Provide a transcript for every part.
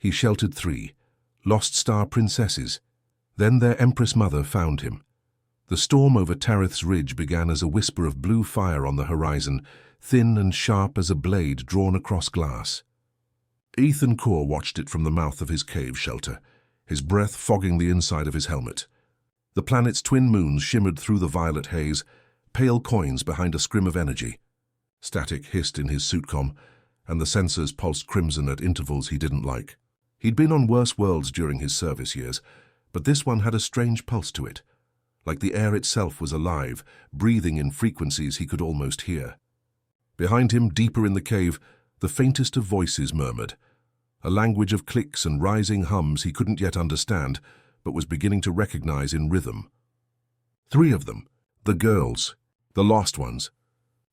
He sheltered 3, lost star princesses. Then their Empress mother found him. The storm over Tareth's ridge began as a whisper of blue fire on the horizon, thin and sharp as a blade drawn across glass. Ethan Core watched it from the mouth of his cave shelter, his breath fogging the inside of his helmet. The planet's twin moons shimmered through the violet haze, pale coins behind a scrim of energy. Static hissed in his suitcom, and the sensors pulsed crimson at intervals he didn't like. He'd been on worse worlds during his service years, but this one had a strange pulse to it, like the air itself was alive, breathing in frequencies he could almost hear. Behind him, deeper in the cave, the faintest of voices murmured, a language of clicks and rising hums he couldn't yet understand, but was beginning to recognize in rhythm. 3 of them, the girls, the lost ones.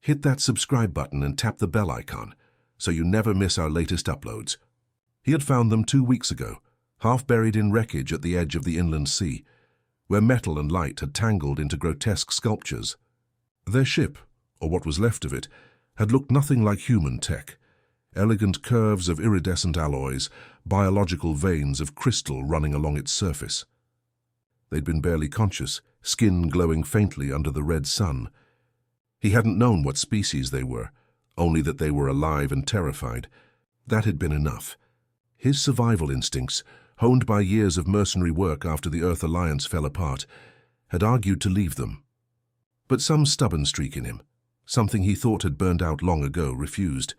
Hit that subscribe button and tap the bell icon, so you never miss our latest uploads. He had found them 2 weeks ago, half buried in wreckage at the edge of the inland sea, where metal and light had tangled into grotesque sculptures. Their ship, or what was left of it, had looked nothing like human tech. Elegant curves of iridescent alloys, biological veins of crystal running along its surface. They'd been barely conscious, skin glowing faintly under the red sun. He hadn't known what species they were, only that they were alive and terrified. That had been enough. His survival instincts, honed by years of mercenary work after the Earth Alliance fell apart, had argued to leave them. But some stubborn streak in him, something he thought had burned out long ago, refused.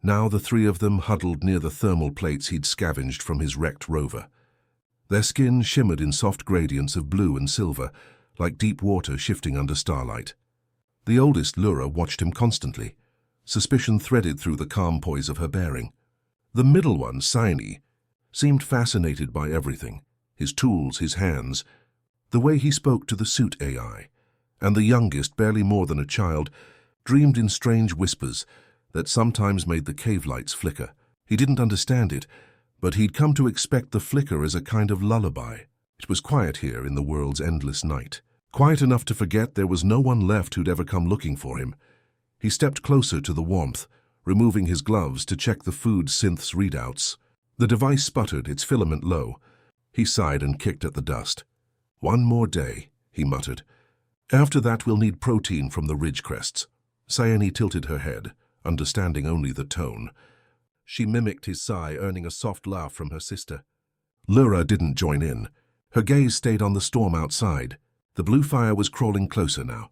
Now the 3 of them huddled near the thermal plates he'd scavenged from his wrecked rover. Their skin shimmered in soft gradients of blue and silver, like deep water shifting under starlight. The oldest, Lura, watched him constantly, suspicion threaded through the calm poise of her bearing. The middle one, Scifi, seemed fascinated by everything, his tools, his hands, the way he spoke to the suit AI. And the youngest, barely more than a child, dreamed in strange whispers that sometimes made the cave lights flicker. He didn't understand it, but he'd come to expect the flicker as a kind of lullaby. It was quiet here in the world's endless night. Quiet enough to forget there was no one left who'd ever come looking for him. He stepped closer to the warmth, removing his gloves to check the food synth's readouts. The device sputtered, its filament low. He sighed and kicked at the dust. 1 more day, he muttered. After that we'll need protein from the ridge crests. Scifi tilted her head, understanding only the tone. She mimicked his sigh, earning a soft laugh from her sister. Lura didn't join in. Her gaze stayed on the storm outside. The blue fire was crawling closer now,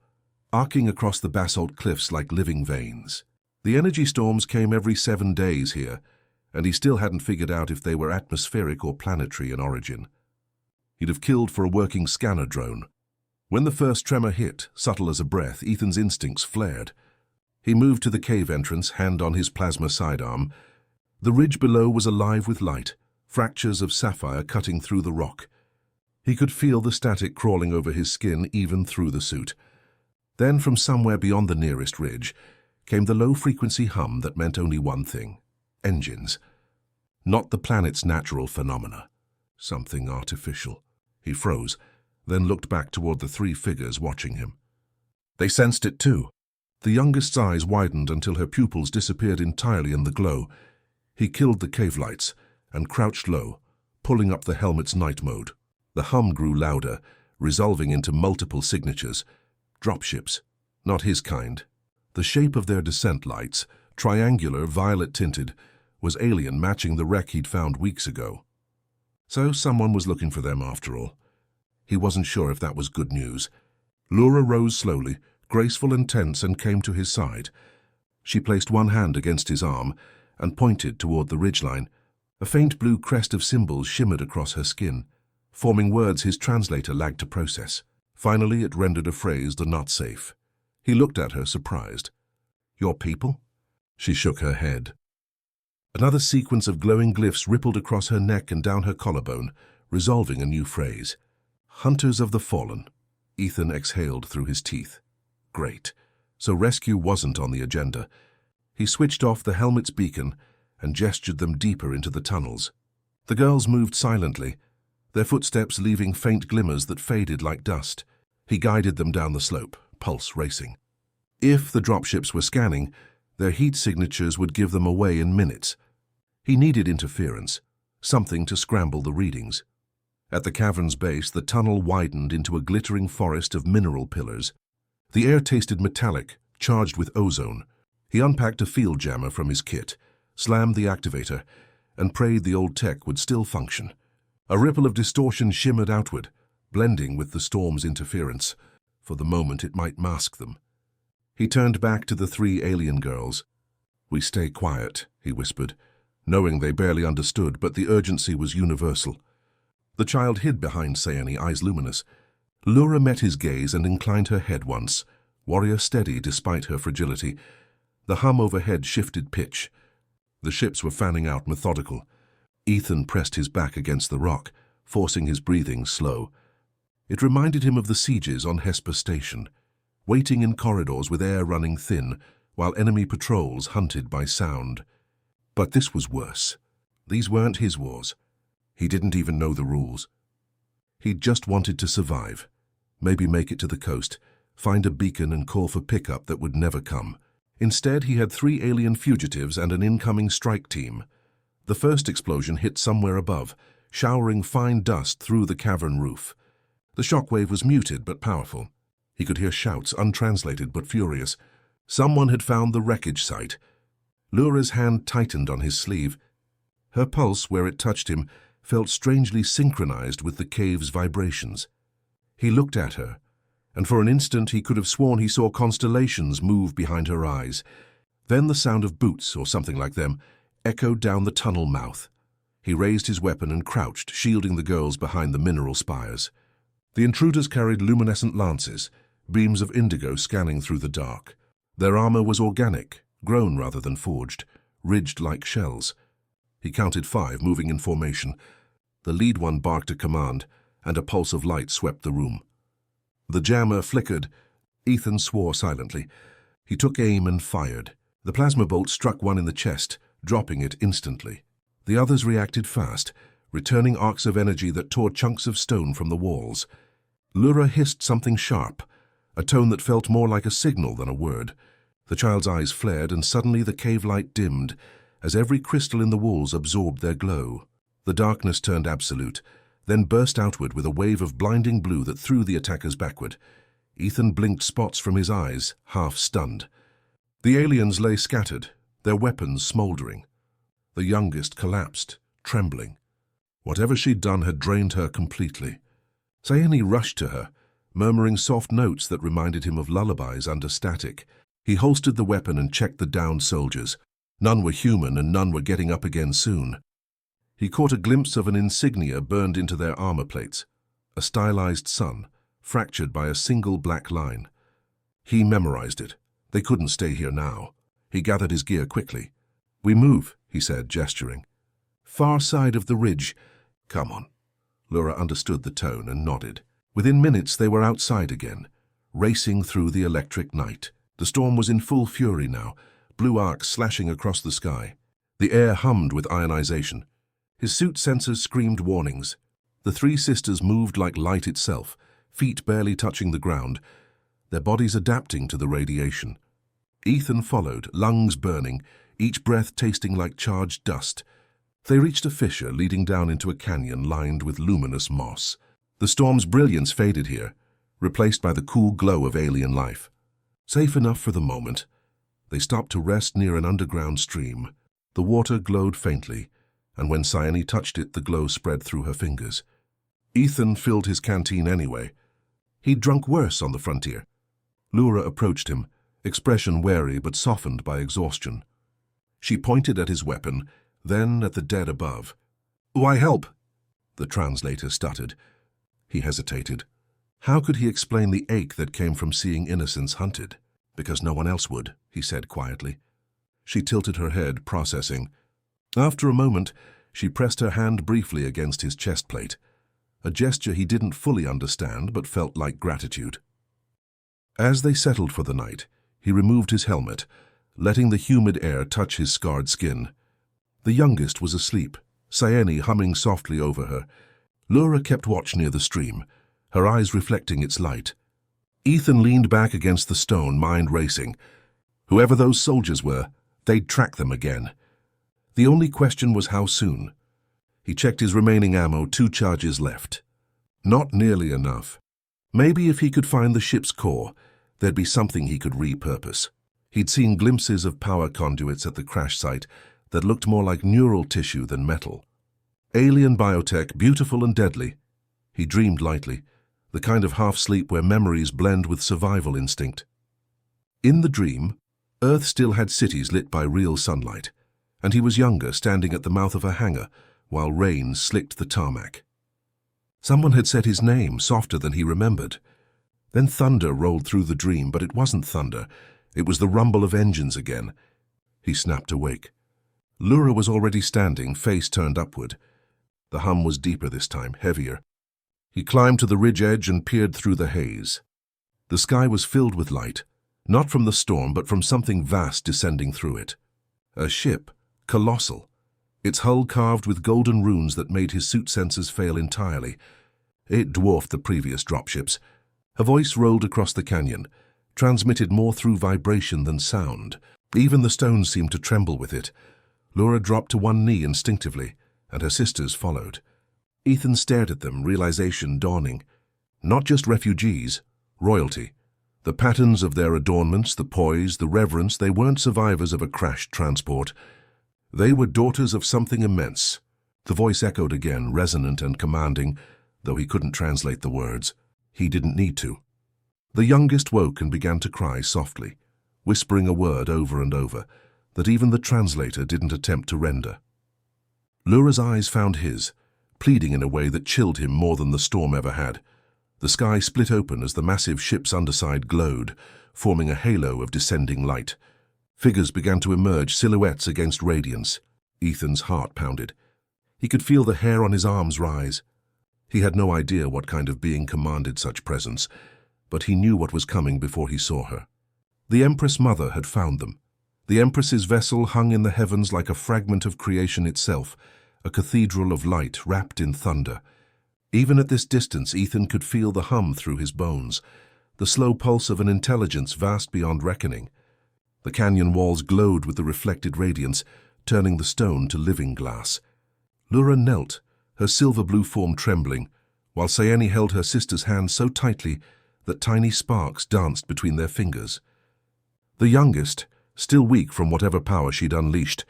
arcing across the basalt cliffs like living veins. The energy storms came every 7 days here, and he still hadn't figured out if they were atmospheric or planetary in origin. He'd have killed for a working scanner drone. When the first tremor hit, subtle as a breath, Ethan's instincts flared. He moved to the cave entrance, hand on his plasma sidearm. The ridge below was alive with light, fractures of sapphire cutting through the rock. He could feel the static crawling over his skin even through the suit. Then from somewhere beyond the nearest ridge came the low-frequency hum that meant only one thing: engines. Not the planet's natural phenomena. Something artificial. He froze, then looked back toward the 3 figures watching him. They sensed it too. The youngest's eyes widened until her pupils disappeared entirely in the glow. He killed the cave lights and crouched low, pulling up the helmet's night mode. The hum grew louder, resolving into multiple signatures. Dropships. Not his kind. The shape of their descent lights, triangular, violet-tinted, was alien, matching the wreck he'd found weeks ago. So someone was looking for them after all. He wasn't sure if that was good news. Lura rose slowly, graceful and tense, and came to his side. She placed one hand against his arm and pointed toward the ridgeline. A faint blue crest of symbols shimmered across her skin, forming words his translator lagged to process. Finally, it rendered a phrase the not safe. He looked at her, surprised. "Your people?" She shook her head. Another sequence of glowing glyphs rippled across her neck and down her collarbone, resolving a new phrase. "Hunters of the Fallen." Ethan exhaled through his teeth. Great. So rescue wasn't on the agenda. He switched off the helmet's beacon and gestured them deeper into the tunnels. The girls moved silently, their footsteps leaving faint glimmers that faded like dust. He guided them down the slope, pulse racing. If the dropships were scanning, their heat signatures would give them away in minutes. He needed interference, something to scramble the readings. At the cavern's base, the tunnel widened into a glittering forest of mineral pillars. The air tasted metallic, charged with ozone. He unpacked a field jammer from his kit, slammed the activator, and prayed the old tech would still function. A ripple of distortion shimmered outward, blending with the storm's interference. For the moment, it might mask them. He turned back to the three alien girls. "We stay quiet," he whispered, knowing they barely understood, but the urgency was universal. The child hid behind Scifi, eyes luminous. Lura met his gaze and inclined her head once, warrior steady despite her fragility. The hum overhead shifted pitch. The ships were fanning out, methodical. Ethan pressed his back against the rock, forcing his breathing slow. It reminded him of the sieges on Hesper Station, waiting in corridors with air running thin, while enemy patrols hunted by sound. But this was worse. These weren't his wars. He didn't even know the rules. He just wanted to survive, maybe make it to the coast, find a beacon and call for pickup that would never come. Instead, he had 3 alien fugitives and an incoming strike team. The first explosion hit somewhere above, showering fine dust through the cavern roof. The shockwave was muted but powerful. He could hear shouts, untranslated but furious. Someone had found the wreckage site. Lura's hand tightened on his sleeve. Her pulse, where it touched him, felt strangely synchronized with the cave's vibrations. He looked at her, and for an instant he could have sworn he saw constellations move behind her eyes. Then the sound of boots, or something like them, echoed down the tunnel mouth. He raised his weapon and crouched, shielding the girls behind the mineral spires. The intruders carried luminescent lances, beams of indigo scanning through the dark. Their armor was organic, grown rather than forged, ridged like shells. He counted 5, moving in formation. The lead one barked a command, and a pulse of light swept the room. The jammer flickered. Ethan swore silently. He took aim and fired. The plasma bolt struck one in the chest, dropping it instantly. The others reacted fast, returning arcs of energy that tore chunks of stone from the walls. Lura hissed something sharp, a tone that felt more like a signal than a word. The child's eyes flared, and suddenly the cave light dimmed, as every crystal in the walls absorbed their glow. The darkness turned absolute, then burst outward with a wave of blinding blue that threw the attackers backward. Ethan blinked spots from his eyes, half stunned. The aliens lay scattered, their weapons smoldering. The youngest collapsed, trembling. Whatever she'd done had drained her completely. Scifi rushed to her, murmuring soft notes that reminded him of lullabies under static. He holstered the weapon and checked the downed soldiers. None were human and none were getting up again soon. He caught a glimpse of an insignia burned into their armor plates, a stylized sun, fractured by a single black line. He memorized it. They couldn't stay here now. He gathered his gear quickly. "We move," he said, gesturing. "Far side of the ridge. Come on." Lura understood the tone and nodded. Within minutes they were outside again, racing through the electric night. The storm was in full fury now, blue arcs slashing across the sky. The air hummed with ionization. His suit sensors screamed warnings. The 3 sisters moved like light itself, feet barely touching the ground, their bodies adapting to the radiation. Ethan followed, lungs burning, each breath tasting like charged dust. They reached a fissure leading down into a canyon lined with luminous moss. The storm's brilliance faded here, replaced by the cool glow of alien life. Safe enough for the moment, they stopped to rest near an underground stream. The water glowed faintly, and when Scifi touched it, the glow spread through her fingers. Ethan filled his canteen anyway. He'd drunk worse on the frontier. Lura approached him, expression wary but softened by exhaustion. She pointed at his weapon, then at the dead above. "Why help?" the translator stuttered. He hesitated. How could he explain the ache that came from seeing innocents hunted? "Because no one else would," he said quietly. She tilted her head, processing. After a moment, she pressed her hand briefly against his chest plate, a gesture he didn't fully understand but felt like gratitude. As they settled for the night, he removed his helmet, letting the humid air touch his scarred skin. The youngest was asleep, Scifi humming softly over her. Lura kept watch near the stream, her eyes reflecting its light. Ethan leaned back against the stone, mind racing. Whoever those soldiers were, they'd track them again. The only question was how soon. He checked his remaining ammo, 2 charges left. Not nearly enough. Maybe if he could find the ship's core, there'd be something he could repurpose. He'd seen glimpses of power conduits at the crash site that looked more like neural tissue than metal. Alien biotech, beautiful and deadly. He dreamed lightly, the kind of half-sleep where memories blend with survival instinct. In the dream, Earth still had cities lit by real sunlight, and he was younger, standing at the mouth of a hangar while rain slicked the tarmac. Someone had said his name, softer than he remembered. Then thunder rolled through the dream, but it wasn't thunder. It was the rumble of engines again. He snapped awake. Lura was already standing, face turned upward. The hum was deeper this time, heavier. He climbed to the ridge edge and peered through the haze. The sky was filled with light, not from the storm, but from something vast descending through it. A ship, colossal, its hull carved with golden runes that made his suit sensors fail entirely. It dwarfed the previous dropships. A voice rolled across the canyon, transmitted more through vibration than sound. Even the stones seemed to tremble with it. Lura dropped to one knee instinctively, and her sisters followed. Ethan stared at them, realization dawning. Not just refugees, royalty. The patterns of their adornments, the poise, the reverence, they weren't survivors of a crashed transport. They were daughters of something immense. The voice echoed again, resonant and commanding, though he couldn't translate the words. He didn't need to. The youngest woke and began to cry softly, whispering a word over and over that even the translator didn't attempt to render. Lura's eyes found his, pleading in a way that chilled him more than the storm ever had. The sky split open as the massive ship's underside glowed, forming a halo of descending light. Figures began to emerge, silhouettes against radiance. Ethan's heart pounded. He could feel the hair on his arms rise. He had no idea what kind of being commanded such presence, but he knew what was coming before he saw her. The Empress Mother had found them. The Empress's vessel hung in the heavens like a fragment of creation itself, a cathedral of light wrapped in thunder. Even at this distance, Ethan could feel the hum through his bones, the slow pulse of an intelligence vast beyond reckoning. The canyon walls glowed with the reflected radiance, turning the stone to living glass. Lura knelt, her silver-blue form trembling, while Sayeni held her sister's hand so tightly that tiny sparks danced between their fingers. The youngest, still weak from whatever power she'd unleashed,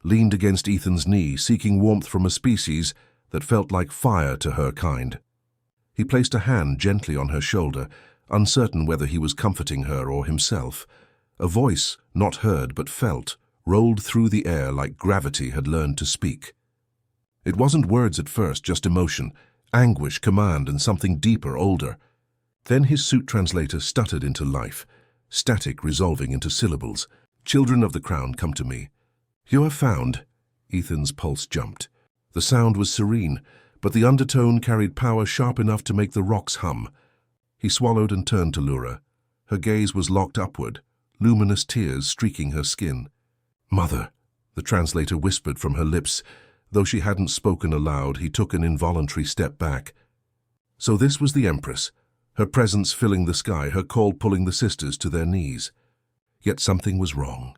leaned against Ethan's knee, seeking warmth from a species that felt like fire to her kind. He placed a hand gently on her shoulder, uncertain whether he was comforting her or himself. A voice, not heard but felt, rolled through the air like gravity had learned to speak. It wasn't words at first, just emotion, anguish, command, and something deeper, older. Then his suit translator stuttered into life, static resolving into syllables. "Children of the crown, come to me." "You are found." Ethan's pulse jumped. The sound was serene, but the undertone carried power sharp enough to make the rocks hum. He swallowed and turned to Lura. Her gaze was locked upward, luminous tears streaking her skin. "Mother," the translator whispered from her lips. Though she hadn't spoken aloud, he took an involuntary step back. So this was the Empress, her presence filling the sky, her call pulling the sisters to their knees. Yet something was wrong.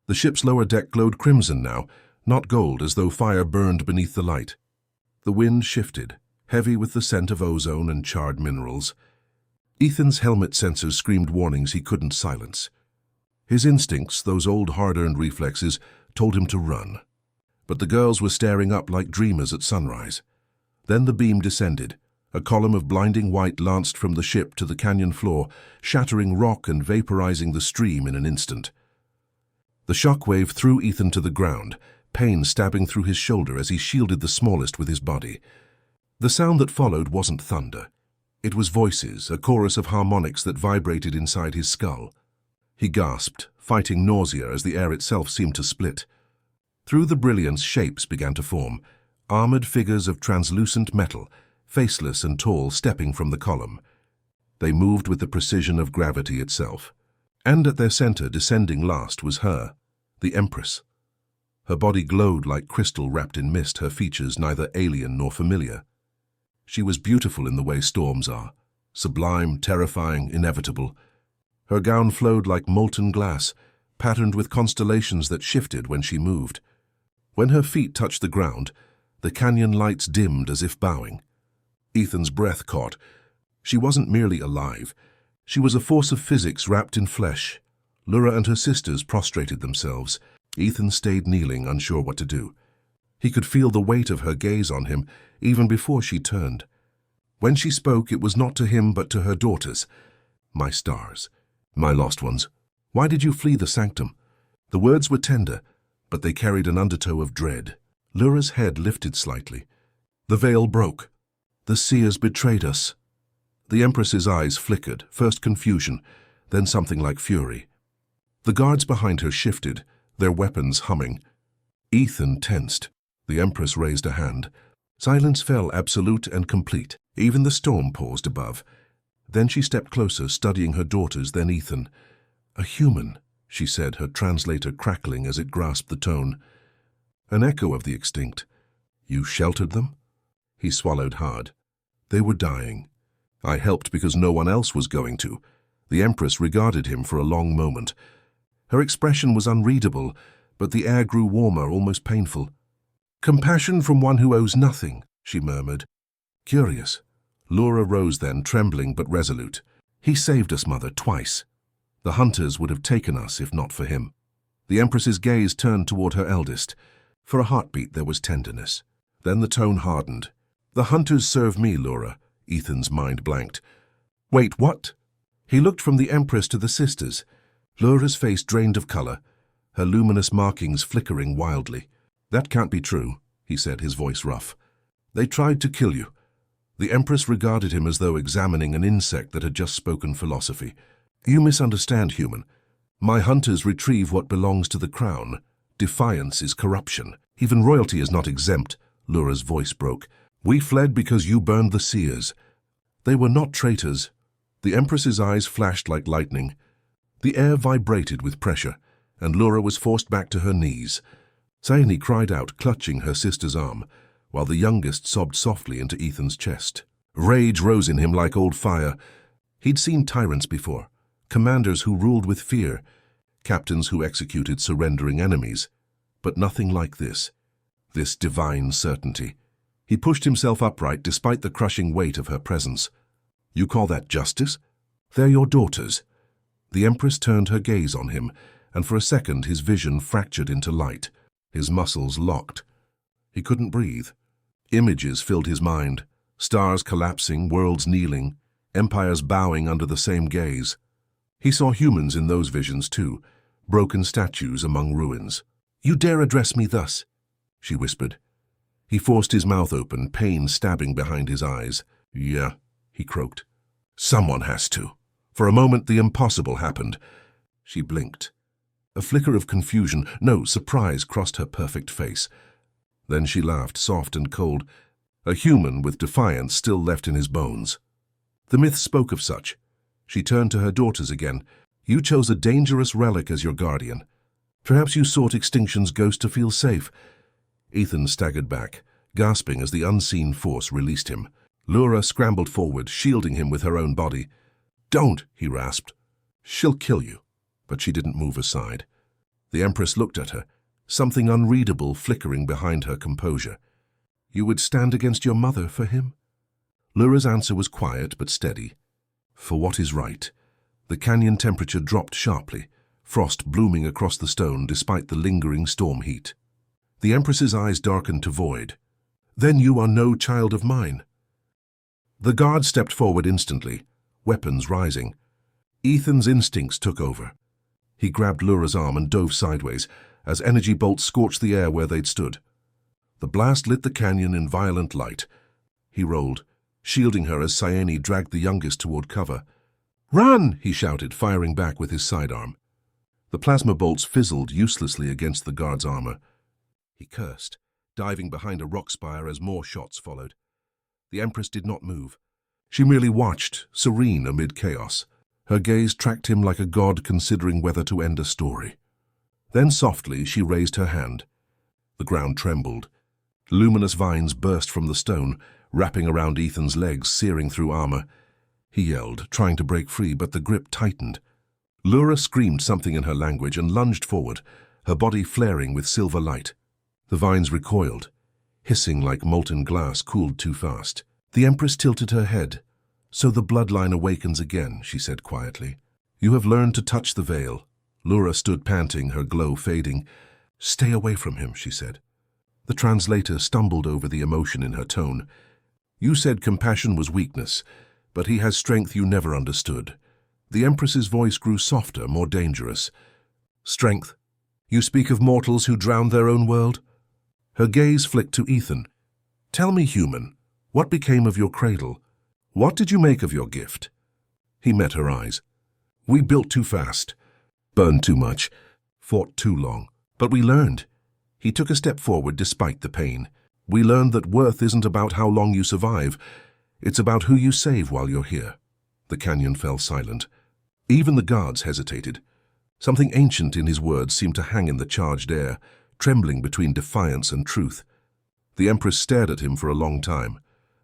The ship's lower deck glowed crimson now, not gold, as though fire burned beneath the light. The wind shifted, heavy with the scent of ozone and charred minerals. Ethan's helmet sensors screamed warnings he couldn't silence. His instincts, those old hard-earned reflexes, told him to run. But the girls were staring up like dreamers at sunrise. Then the beam descended. A column of blinding white lanced from the ship to the canyon floor, shattering rock and vaporizing the stream in an instant. The shockwave threw Ethan to the ground, pain stabbing through his shoulder as he shielded the smallest with his body. The sound that followed wasn't thunder. It was voices, a chorus of harmonics that vibrated inside his skull. He gasped, fighting nausea as the air itself seemed to split. Through the brilliance, shapes began to form, armored figures of translucent metal, faceless and tall, stepping from the column. They moved with the precision of gravity itself. And at their center, descending last, was her, the Empress. Her body glowed like crystal wrapped in mist, her features neither alien nor familiar. She was beautiful in the way storms are, sublime, terrifying, inevitable. Her gown flowed like molten glass, patterned with constellations that shifted when she moved. When her feet touched the ground, The canyon lights dimmed as if bowing. Ethan's breath caught. She wasn't merely alive. She was a force of physics wrapped in flesh. Lura and her sisters prostrated themselves. Ethan stayed kneeling, unsure what to do. He could feel the weight of her gaze on him, even before she turned. When she spoke, it was not to him but to her daughters. "My stars, my lost ones, why did you flee the sanctum?" The words were tender, but they carried an undertow of dread. Lura's head lifted slightly. The veil broke. The seers betrayed us. The Empress's eyes flickered, first confusion, then something like fury. The guards behind her shifted, their weapons humming. Ethan tensed. The Empress raised a hand. Silence fell absolute and complete. Even the storm paused above. Then she stepped closer, studying her daughters, then Ethan. "A human," she said, her translator crackling as it grasped the tone. An echo of the extinct. "You sheltered them?" He swallowed hard. "They were dying. I helped because no one else was going to." The Empress regarded him for a long moment. Her expression was unreadable, but the air grew warmer, almost painful. "Compassion from one who owes nothing," she murmured. "Curious." Lura rose then, trembling but resolute. "He saved us, Mother, twice. The hunters would have taken us if not for him." The Empress's gaze turned toward her eldest. For a heartbeat there was tenderness. Then the tone hardened. "The hunters serve me, Lura." Ethan's mind blanked. "Wait, what?" He looked from the Empress to the sisters. Lura's face drained of color, her luminous markings flickering wildly. "That can't be true," he said, his voice rough. "They tried to kill you." The Empress regarded him as though examining an insect that had just spoken philosophy. "You misunderstand, human. My hunters retrieve what belongs to the crown. Defiance is corruption. Even royalty is not exempt." Lura's voice broke. "We fled because you burned the seers." "They were not traitors." The Empress's eyes flashed like lightning. The air vibrated with pressure, and Lura was forced back to her knees. Scifi cried out, clutching her sister's arm, while the youngest sobbed softly into Ethan's chest. Rage rose in him like old fire. He'd seen tyrants before, commanders who ruled with fear, captains who executed surrendering enemies, but nothing like this divine certainty. He pushed himself upright despite the crushing weight of her presence. "You call that justice? They're your daughters." The Empress turned her gaze on him, and for a second his vision fractured into light. His muscles locked. He couldn't breathe. Images filled his mind, stars collapsing, worlds kneeling, empires bowing under the same gaze. He saw humans in those visions too, broken statues among ruins. "You dare address me thus?" she whispered. He forced his mouth open, pain stabbing behind his eyes. "Yeah," he croaked. "Someone has to." For a moment the impossible happened. She blinked. A flicker of confusion, no, surprise, crossed her perfect face. Then she laughed, soft and cold, a human with defiance still left in his bones. The myth spoke of such. She turned to her daughters again. "You chose a dangerous relic as your guardian. Perhaps you sought extinction's ghost to feel safe." Ethan staggered back, gasping as the unseen force released him. Lura scrambled forward, shielding him with her own body. "Don't," he rasped. "She'll kill you." But she didn't move aside. The Empress looked at her, something unreadable flickering behind her composure. "You would stand against your mother for him?" Lura's answer was quiet but steady. "For what is right." The canyon temperature dropped sharply, frost blooming across the stone despite the lingering storm heat. The Empress's eyes darkened to void. "Then you are no child of mine." The guard stepped forward instantly, weapons rising. Ethan's instincts took over. He grabbed Lura's arm and dove sideways, as energy bolts scorched the air where they'd stood. The blast lit the canyon in violent light. He rolled, shielding her as Scifi dragged the youngest toward cover. "Run!" he shouted, firing back with his sidearm. The plasma bolts fizzled uselessly against the guard's armor. He cursed, diving behind a rock spire as more shots followed. The Empress did not move. She merely watched, serene amid chaos. Her gaze tracked him like a god considering whether to end a story. Then softly she raised her hand. The ground trembled. Luminous vines burst from the stone, wrapping around Ethan's legs, searing through armor. He yelled, trying to break free, but the grip tightened. Lura screamed something in her language and lunged forward, her body flaring with silver light. The vines recoiled. hissing like molten glass cooled too fast. The Empress tilted her head. "So the bloodline awakens again," she said quietly. "You have learned to touch the veil." Lura stood panting, her glow fading. "Stay away from him," she said. The translator stumbled over the emotion in her tone. "You said compassion was weakness, but he has strength you never understood." The Empress's voice grew softer, more dangerous. "Strength? You speak of mortals who drowned their own world?" Her gaze flicked to Ethan. "Tell me, human, what became of your cradle? What did you make of your gift?" He met her eyes. "We built too fast, burned too much, fought too long, but we learned." He took a step forward despite the pain. "We learned that worth isn't about how long you survive. It's about who you save while you're here." The canyon fell silent. Even the guards hesitated. Something ancient in his words seemed to hang in the charged air, trembling between defiance and truth. The Empress stared at him for a long time,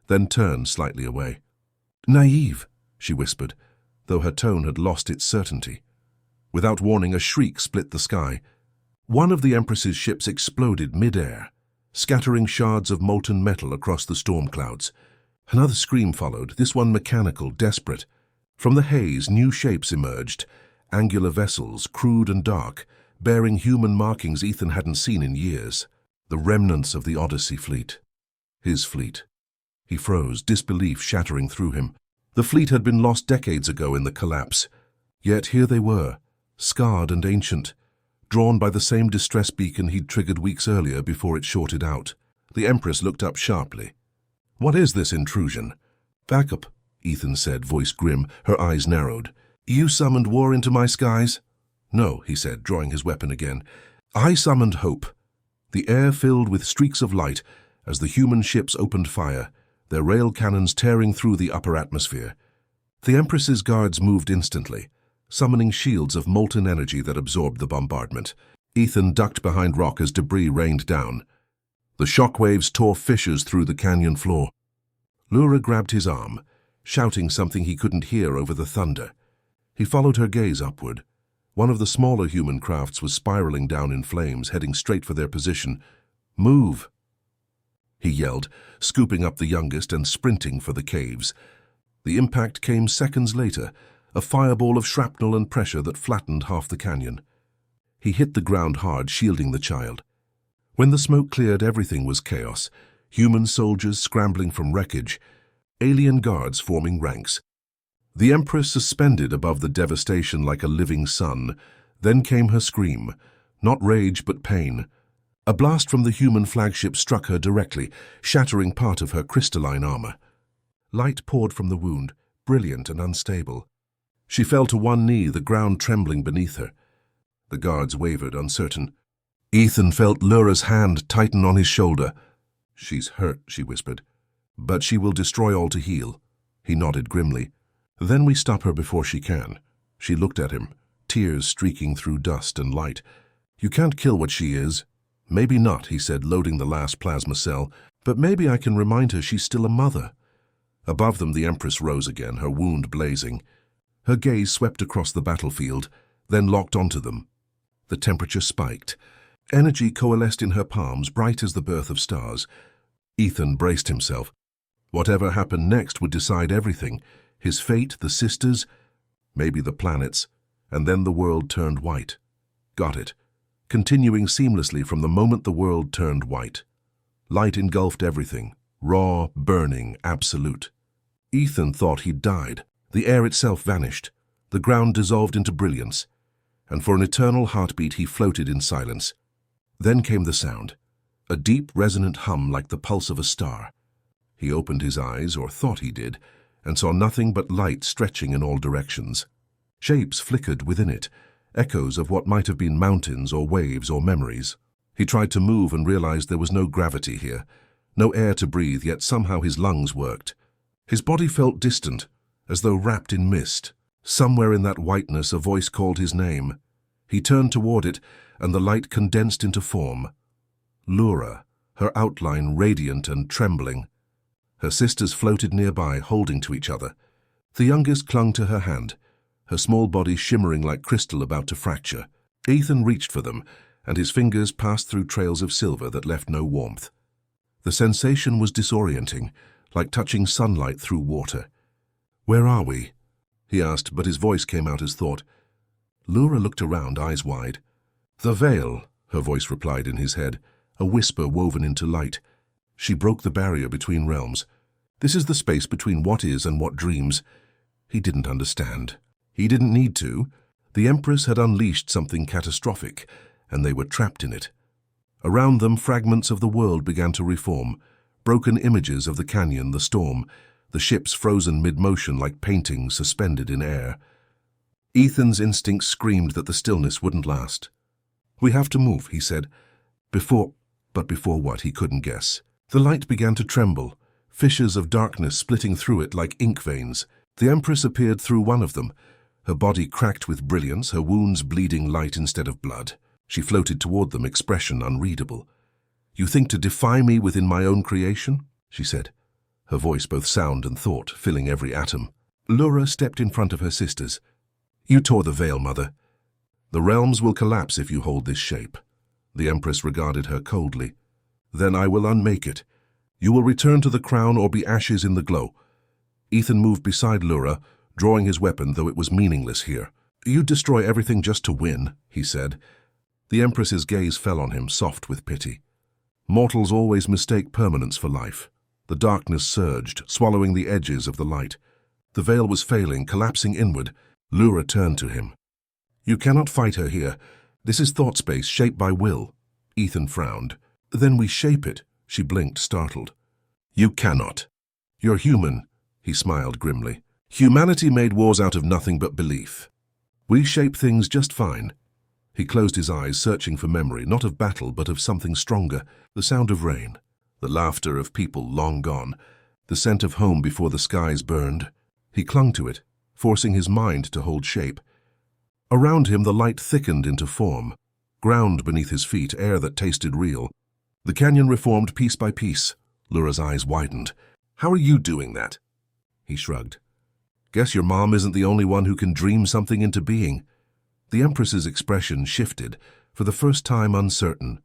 then turned slightly away. "Naive," she whispered, though her tone had lost its certainty. Without warning, a shriek split the sky. One of the Empress's ships exploded mid-air, scattering shards of molten metal across the storm clouds. Another scream followed, this one mechanical, desperate. From the haze, new shapes emerged, angular vessels, crude and dark, bearing human markings Ethan hadn't seen in years. The remnants of the Odyssey fleet. His fleet. He froze, disbelief shattering through him. The fleet had been lost decades ago in the collapse. Yet here they were, scarred and ancient, drawn by the same distress beacon he'd triggered weeks earlier before it shorted out. The Empress looked up sharply. "What is this intrusion?" "Back up," Ethan said, voice grim, her eyes narrowed. "You summoned war into my skies?" "No," he said, drawing his weapon again. "I summoned hope." The air filled with streaks of light as the human ships opened fire, their rail cannons tearing through the upper atmosphere. The Empress's guards moved instantly, summoning shields of molten energy that absorbed the bombardment. Ethan ducked behind rock as debris rained down. The shockwaves tore fissures through the canyon floor. Lura grabbed his arm, shouting something he couldn't hear over the thunder. He followed her gaze upward. One of the smaller human crafts was spiraling down in flames, heading straight for their position. "Move!" he yelled, scooping up the youngest and sprinting for the caves. The impact came seconds later, a fireball of shrapnel and pressure that flattened half the canyon. He hit the ground hard, shielding the child. When the smoke cleared, everything was chaos. Human soldiers scrambling from wreckage, alien guards forming ranks. The Empress suspended above the devastation like a living sun. Then came her scream, not rage but pain. A blast from the human flagship struck her directly, shattering part of her crystalline armor. Light poured from the wound, brilliant and unstable. She fell to one knee, the ground trembling beneath her. The guards wavered, uncertain. Ethan felt Lura's hand tighten on his shoulder. "She's hurt," she whispered, "but she will destroy all to heal." He nodded grimly. "Then we stop her before she can." She looked at him, tears streaking through dust and light. "You can't kill what she is." "Maybe not," he said, loading the last plasma cell, "but maybe I can remind her she's still a mother." Above them, the Empress rose again, her wound blazing. Her gaze swept across the battlefield, then locked onto them. The temperature spiked. Energy coalesced in her palms, bright as the birth of stars. Ethan braced himself. Whatever happened next would decide everything. His fate, the sisters, maybe the planets, and then the world turned white. Got it. Continuing seamlessly from the moment the world turned white. Light engulfed everything, raw, burning, absolute. Ethan thought he'd died. The air itself vanished. The ground dissolved into brilliance. And for an eternal heartbeat he floated in silence. Then came the sound, a deep, resonant hum like the pulse of a star. He opened his eyes, or thought he did, and saw nothing but light stretching in all directions. Shapes flickered within it, echoes of what might have been mountains or waves or memories. He tried to move and realized there was no gravity here, no air to breathe, yet somehow his lungs worked. His body felt distant, as though wrapped in mist. Somewhere in that whiteness a voice called his name. He turned toward it, and the light condensed into form. Lura, her outline radiant and trembling. Her sisters floated nearby, holding to each other. The youngest clung to her hand, her small body shimmering like crystal about to fracture. Ethan reached for them, and his fingers passed through trails of silver that left no warmth. The sensation was disorienting, like touching sunlight through water. "Where are we?" he asked, but his voice came out as thought. Lura looked around, eyes wide. "The veil," her voice replied in his head, a whisper woven into light. She broke the barrier between realms. This is the space between what is and what dreams. He didn't understand. He didn't need to. The Empress had unleashed something catastrophic, and they were trapped in it. Around them, fragments of the world began to reform, broken images of the canyon, the storm, the ships frozen mid-motion like paintings suspended in air. Ethan's instincts screamed that the stillness wouldn't last. "We have to move," he said. Before what, he couldn't guess. The light began to tremble, fissures of darkness splitting through it like ink veins. The Empress appeared through one of them, her body cracked with brilliance, her wounds bleeding light instead of blood. She floated toward them, expression unreadable. "You think to defy me within my own creation?" she said, her voice both sound and thought, filling every atom. Lura stepped in front of her sisters. "You tore the veil, Mother. The realms will collapse if you hold this shape." The Empress regarded her coldly. "Then I will unmake it. You will return to the crown or be ashes in the glow." Ethan moved beside Lura, drawing his weapon, though it was meaningless here. "You destroy everything just to win," he said. The Empress's gaze fell on him, soft with pity. Mortals always mistake permanence for life. The darkness surged, swallowing the edges of the light. The veil was failing, collapsing inward. Lura turned to him. "You cannot fight her here. This is thought space, shaped by will." Ethan frowned. "Then we shape it." She blinked, startled. "You cannot. You're human," he smiled grimly. "Humanity made wars out of nothing but belief. We shape things just fine." He closed his eyes, searching for memory, not of battle, but of something stronger. The sound of rain, the laughter of people long gone, the scent of home before the skies burned. He clung to it, forcing his mind to hold shape. Around him the light thickened into form, ground beneath his feet, air that tasted real. The canyon reformed piece by piece. Lura's eyes widened. "How are you doing that?" He shrugged. "Guess your mom isn't the only one who can dream something into being." The Empress's expression shifted, for the first time uncertain.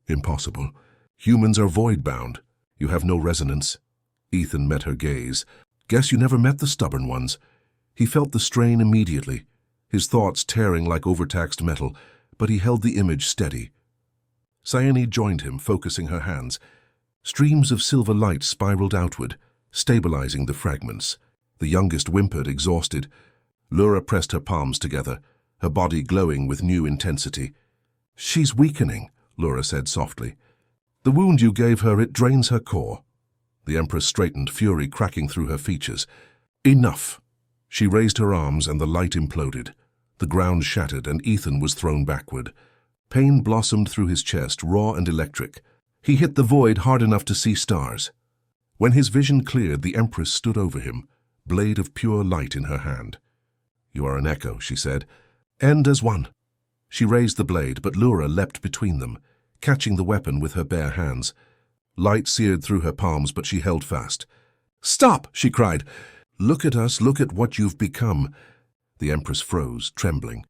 "Impossible. Humans are void-bound. You have no resonance." Ethan met her gaze. "Guess you never met the stubborn ones." He felt the strain immediately, his thoughts tearing like overtaxed metal, but he held the image steady. Scifi joined him, focusing her hands. Streams of silver light spiraled outward, stabilizing the fragments. The youngest whimpered, exhausted. Lura pressed her palms together, her body glowing with new intensity. "She's weakening," Lura said softly. "The wound you gave her, it drains her core." The Empress straightened, fury cracking through her features. "Enough." She raised her arms and the light imploded. The ground shattered and Ethan was thrown backward. Pain blossomed through his chest, raw and electric. He hit the void hard enough to see stars. When his vision cleared, the Empress stood over him, blade of pure light in her hand. "You are an echo," she said. "End as one." She raised the blade, but Lura leapt between them, catching the weapon with her bare hands. Light seared through her palms, but she held fast. "Stop!" she cried. "Look at us, look at what you've become." The Empress froze, trembling.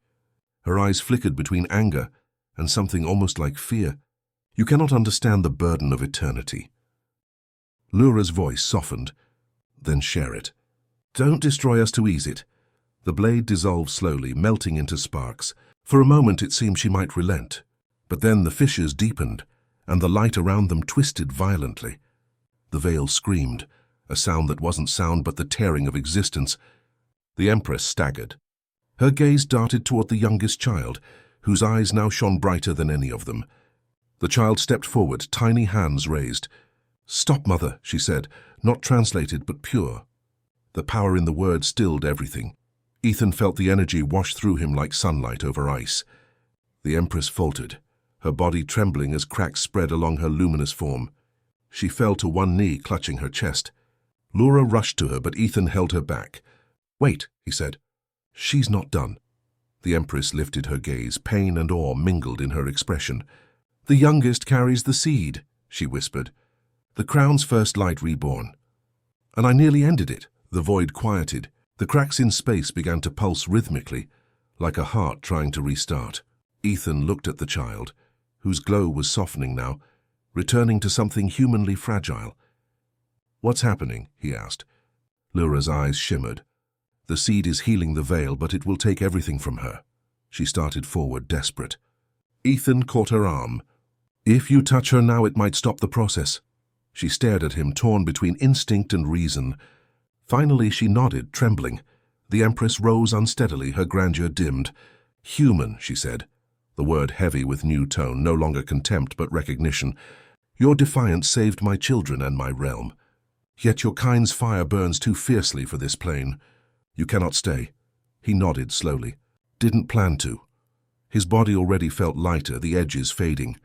Her eyes flickered between anger and something almost like fear. "You cannot understand the burden of eternity." Lura's voice softened. "Then share it. Don't destroy us to ease it." The blade dissolved slowly, melting into sparks. For a moment it seemed she might relent, but then the fissures deepened, and the light around them twisted violently. The veil screamed, a sound that wasn't sound but the tearing of existence. The Empress staggered. Her gaze darted toward the youngest child, whose eyes now shone brighter than any of them. The child stepped forward, tiny hands raised. "Stop, Mother," she said, not translated but pure. The power in the word stilled everything. Ethan felt the energy wash through him like sunlight over ice. The Empress faltered, her body trembling as cracks spread along her luminous form. She fell to one knee, clutching her chest. Lura rushed to her, but Ethan held her back. "Wait," he said. "She's not done." The Empress lifted her gaze, pain and awe mingled in her expression. "The youngest carries the seed," she whispered. "The crown's first light reborn. And I nearly ended it." The void quieted. The cracks in space began to pulse rhythmically, like a heart trying to restart. Ethan looked at the child, whose glow was softening now, returning to something humanly fragile. "What's happening?" he asked. Lyra's eyes shimmered. "The seed is healing the veil, but it will take everything from her." She started forward, desperate. Ethan caught her arm. "If you touch her now, it might stop the process." She stared at him, torn between instinct and reason. Finally, she nodded, trembling. The Empress rose unsteadily, her grandeur dimmed. "Human," she said, the word heavy with new tone, no longer contempt but recognition. "Your defiance saved my children and my realm. Yet your kind's fire burns too fiercely for this plane. You cannot stay." He nodded slowly. "Didn't plan to." His body already felt lighter, the edges fading.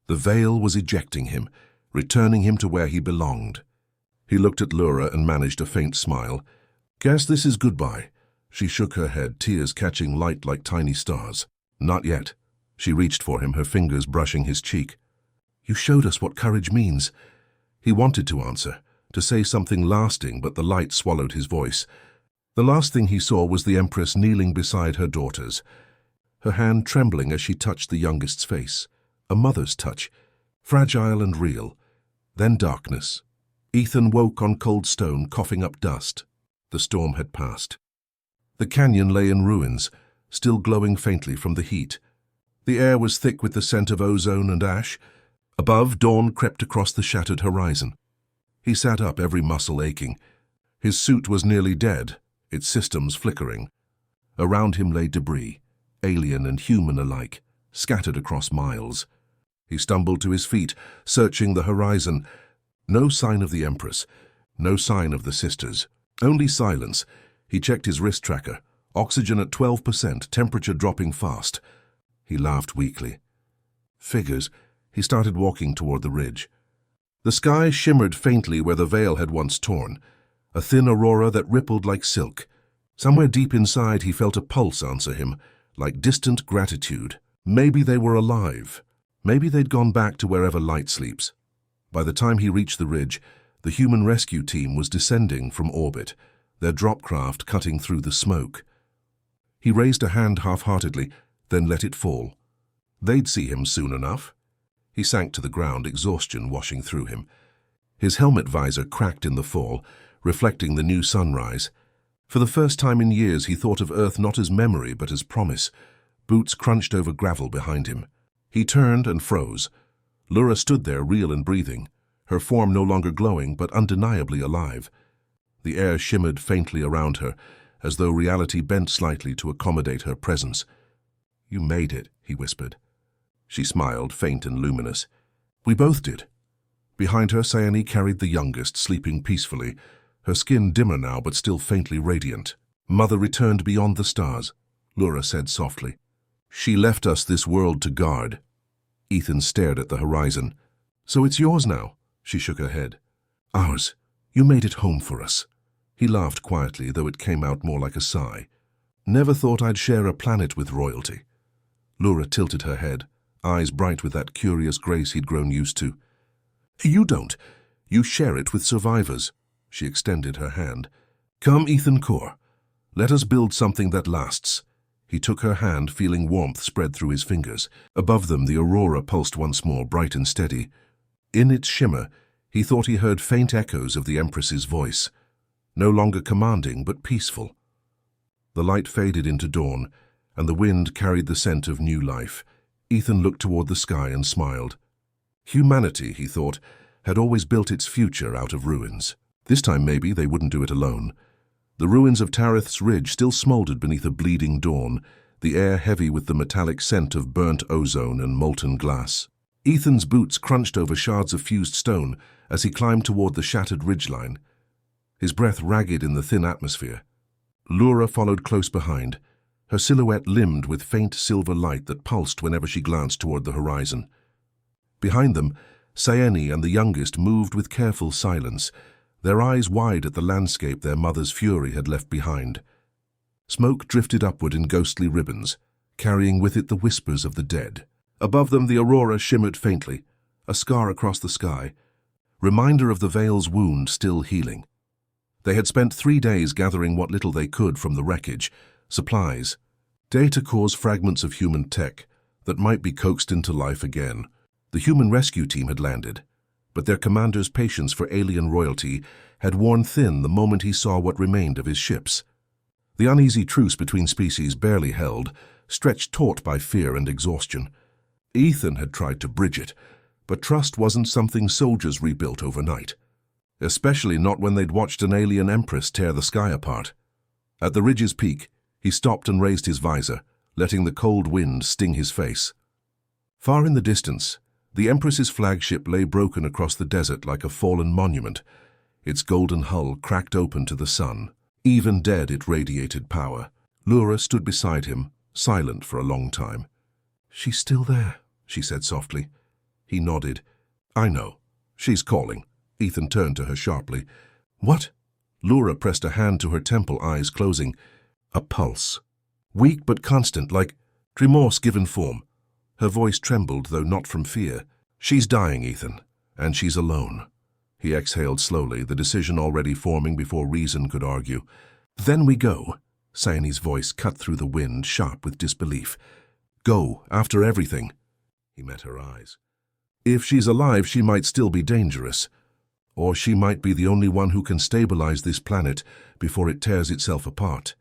The veil was ejecting him, returning him to where he belonged. He looked at Lyra and managed a faint smile. "Guess this is goodbye." She shook her head, tears catching light like tiny stars. "Not yet." She reached for him, her fingers brushing his cheek. "You showed us what courage means." He wanted to answer, to say something lasting, but the light swallowed his voice. The last thing he saw was the Empress kneeling beside her daughters, her hand trembling as she touched the youngest's face. A mother's touch, fragile and real. Then darkness. Ethan woke on cold stone, coughing up dust. The storm had passed. The canyon lay in ruins, still glowing faintly from the heat. The air was thick with the scent of ozone and ash. Above, dawn crept across the shattered horizon. He sat up, every muscle aching. His suit was nearly dead, its systems flickering. Around him lay debris, alien and human alike, scattered across miles. He stumbled to his feet, searching the horizon. No sign of the Empress, no sign of the sisters. Only silence. He checked his wrist tracker. Oxygen at 12%, temperature dropping fast. He laughed weakly. Figures. He started walking toward the ridge. The sky shimmered faintly where the veil had once torn, a thin aurora that rippled like silk. Somewhere deep inside he felt a pulse answer him, like distant gratitude. Maybe they were alive. Maybe they'd gone back to wherever light sleeps. By the time he reached the ridge, the human rescue team was descending from orbit, their drop craft cutting through the smoke. He raised a hand half-heartedly, then let it fall. They'd see him soon enough. He sank to the ground, exhaustion washing through him. His helmet visor cracked in the fall, reflecting the new sunrise. For the first time in years he thought of Earth not as memory but as promise. Boots crunched over gravel behind him. He turned and froze. Lyra stood there, real and breathing, her form no longer glowing but undeniably alive. The air shimmered faintly around her, as though reality bent slightly to accommodate her presence. "You made it," he whispered. She smiled, faint and luminous. "We both did." Behind her, Scifi carried the youngest, sleeping peacefully, her skin dimmer now but still faintly radiant. "Mother returned beyond the stars," Lyra said softly. "She left us this world to guard." Ethan stared at the horizon. "So it's yours now?" She shook her head. "Ours. You made it home for us." He laughed quietly, though it came out more like a sigh. "Never thought I'd share a planet with royalty." Lyra tilted her head, eyes bright with that curious grace he'd grown used to. "You don't. You share it with survivors." She extended her hand. "Come, Ethan Core. Let us build something that lasts." He took her hand, feeling warmth spread through his fingers. Above them, the aurora pulsed once more, bright and steady. In its shimmer, he thought he heard faint echoes of the Empress's voice, no longer commanding but peaceful. The light faded into dawn, and the wind carried the scent of new life. Ethan looked toward the sky and smiled. Humanity, he thought, had always built its future out of ruins. This time maybe they wouldn't do it alone. The ruins of Terrafall's Ridge still smoldered beneath a bleeding dawn, the air heavy with the metallic scent of burnt ozone and molten glass. Ethan's boots crunched over shards of fused stone as he climbed toward the shattered ridgeline, his breath ragged in the thin atmosphere. Lyra followed close behind, her silhouette limned with faint silver light that pulsed whenever she glanced toward the horizon. Behind them, Scifi and the youngest moved with careful silence, their eyes wide at the landscape their mother's fury had left behind. Smoke drifted upward in ghostly ribbons, carrying with it the whispers of the dead. Above them the aurora shimmered faintly, a scar across the sky, reminder of the veil's wound still healing. They had spent 3 days gathering what little they could from the wreckage, supplies, data cores, fragments of human tech that might be coaxed into life again. The human rescue team had landed, but their commander's patience for alien royalty had worn thin the moment he saw what remained of his ships. The uneasy truce between species barely held, stretched taut by fear and exhaustion. Ethan had tried to bridge it, but trust wasn't something soldiers rebuilt overnight, especially not when they'd watched an alien Empress tear the sky apart. At the ridge's peak, he stopped and raised his visor, letting the cold wind sting his face. Far in the distance, the Empress's flagship lay broken across the desert like a fallen monument, its golden hull cracked open to the sun. Even dead, it radiated power. Lura stood beside him, silent for a long time. "She's still there," she said softly. He nodded. "I know. She's calling." Ethan turned to her sharply. "What?" Lura pressed a hand to her temple, eyes closing. A pulse. Weak but constant, like remorse given form. Her voice trembled, though not from fear. "She's dying, Ethan, and she's alone." He exhaled slowly, the decision already forming before reason could argue. "Then we go." Scifi's voice cut through the wind, sharp with disbelief. "Go, after everything." He met her eyes. "If she's alive, she might still be dangerous. Or she might be the only one who can stabilize this planet before it tears itself apart."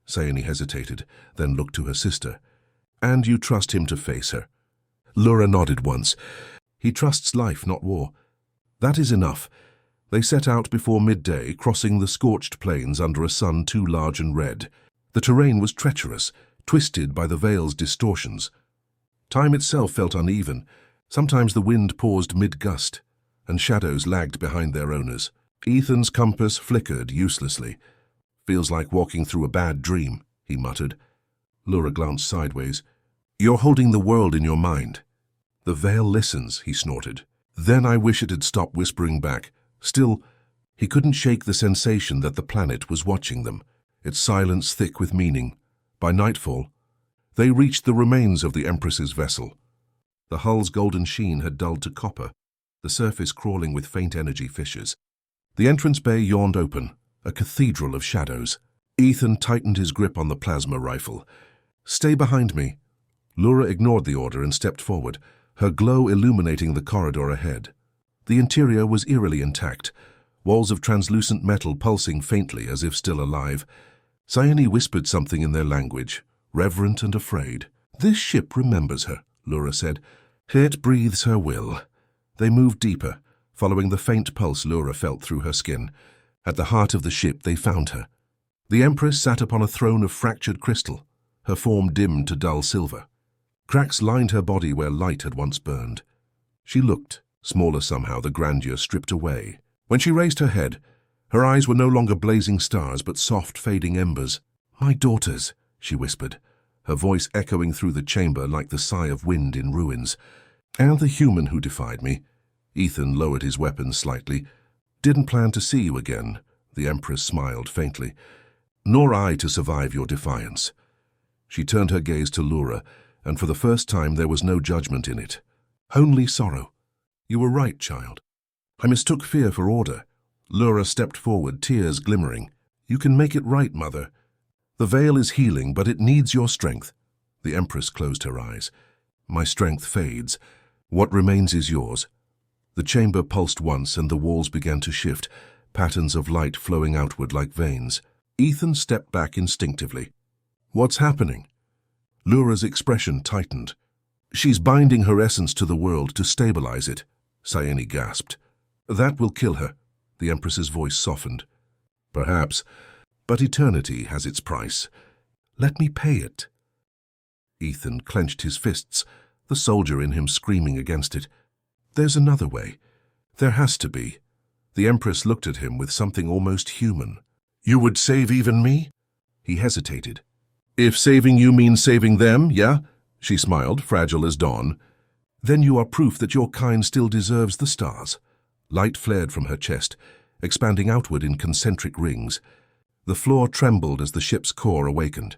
Scifi hesitated, then looked to her sister. "And you trust him to face her?" Lura nodded once. "He trusts life, not war." "That is enough." They set out before midday, crossing the scorched plains under a sun too large and red. The terrain was treacherous, twisted by the veil's distortions. Time itself felt uneven. Sometimes the wind paused mid-gust, and shadows lagged behind their owners. Ethan's compass flickered uselessly. "Feels like walking through a bad dream," he muttered. Lura glanced sideways. "You're holding the world in your mind." "The veil listens," he snorted. "Then I wish it had stopped whispering back." Still, he couldn't shake the sensation that the planet was watching them, its silence thick with meaning. By nightfall, they reached the remains of the Empress's vessel. The hull's golden sheen had dulled to copper, the surface crawling with faint energy fissures. The entrance bay yawned open, a cathedral of shadows. Ethan tightened his grip on the plasma rifle. "Stay behind me." Lura ignored the order and stepped forward, her glow illuminating the corridor ahead. The interior was eerily intact, walls of translucent metal pulsing faintly as if still alive. Scifi whispered something in their language, reverent and afraid. "This ship remembers her," Lura said. "It breathes her will." They moved deeper, following the faint pulse Lura felt through her skin. At the heart of the ship they found her. The Empress sat upon a throne of fractured crystal, her form dimmed to dull silver. Cracks lined her body where light had once burned. She looked, smaller somehow, the grandeur stripped away. When she raised her head, her eyes were no longer blazing stars but soft, fading embers. "My daughters," she whispered, her voice echoing through the chamber like the sigh of wind in ruins. "And the human who defied me." Ethan lowered his weapon slightly. "Didn't plan to see you again," the Empress smiled faintly. "Nor I to survive your defiance." She turned her gaze to Lura, and for the first time there was no judgment in it. Only sorrow. "You were right, child. I mistook fear for order." Lura stepped forward, tears glimmering. "You can make it right, Mother. The veil is healing, but it needs your strength." The Empress closed her eyes. "My strength fades. What remains is yours." The chamber pulsed once and the walls began to shift, patterns of light flowing outward like veins. Ethan stepped back instinctively. "What's happening?" Lura's expression tightened. "She's binding her essence to the world to stabilize it," Scifi gasped. "That will kill her." The Empress's voice softened. "Perhaps, but eternity has its price. Let me pay it." Ethan clenched his fists, the soldier in him screaming against it. "There's another way. There has to be." The Empress looked at him with something almost human. "You would save even me?" He hesitated. "If saving you means saving them, yeah?" She smiled, fragile as dawn. "Then you are proof that your kind still deserves the stars." Light flared from her chest, expanding outward in concentric rings. The floor trembled as the ship's core awakened.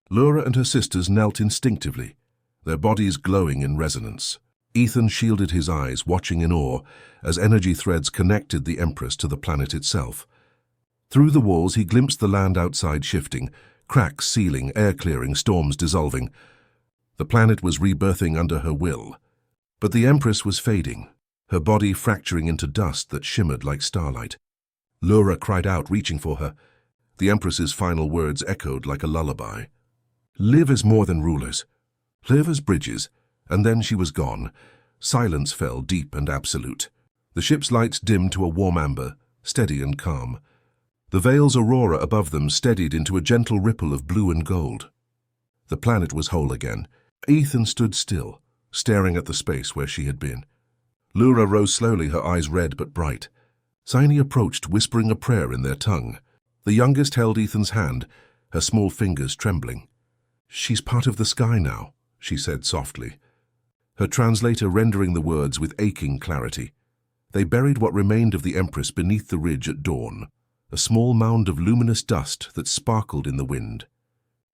Lura and her sisters knelt instinctively, their bodies glowing in resonance. Ethan shielded his eyes, watching in awe, as energy threads connected the Empress to the planet itself. Through the walls he glimpsed the land outside shifting, cracks sealing, air clearing, storms dissolving. The planet was rebirthing under her will. But the Empress was fading, her body fracturing into dust that shimmered like starlight. Lura cried out, reaching for her. The Empress's final words echoed like a lullaby. Live as more than rulers. Live as bridges. And then she was gone. Silence fell, deep and absolute. The ship's lights dimmed to a warm amber, steady and calm. The veil's aurora above them steadied into a gentle ripple of blue and gold. The planet was whole again. Ethan stood still, staring at the space where she had been. Lura rose slowly, her eyes red but bright. Scifi approached, whispering a prayer in their tongue. The youngest held Ethan's hand, her small fingers trembling. She's part of the sky now, she said softly, her translator rendering the words with aching clarity. They buried what remained of the Empress beneath the ridge at dawn, a small mound of luminous dust that sparkled in the wind.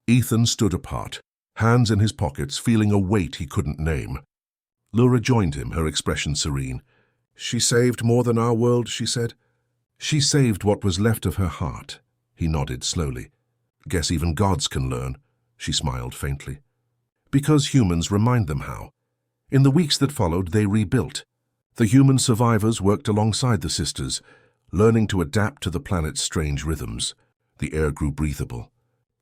Ethan stood apart, hands in his pockets, feeling a weight he couldn't name. Lura joined him, her expression serene. She saved more than our world, she said. She saved what was left of her heart, he nodded slowly. Guess even gods can learn, she smiled faintly. Because humans remind them how. In the weeks that followed, they rebuilt. The human survivors worked alongside the sisters, learning to adapt to the planet's strange rhythms. The air grew breathable.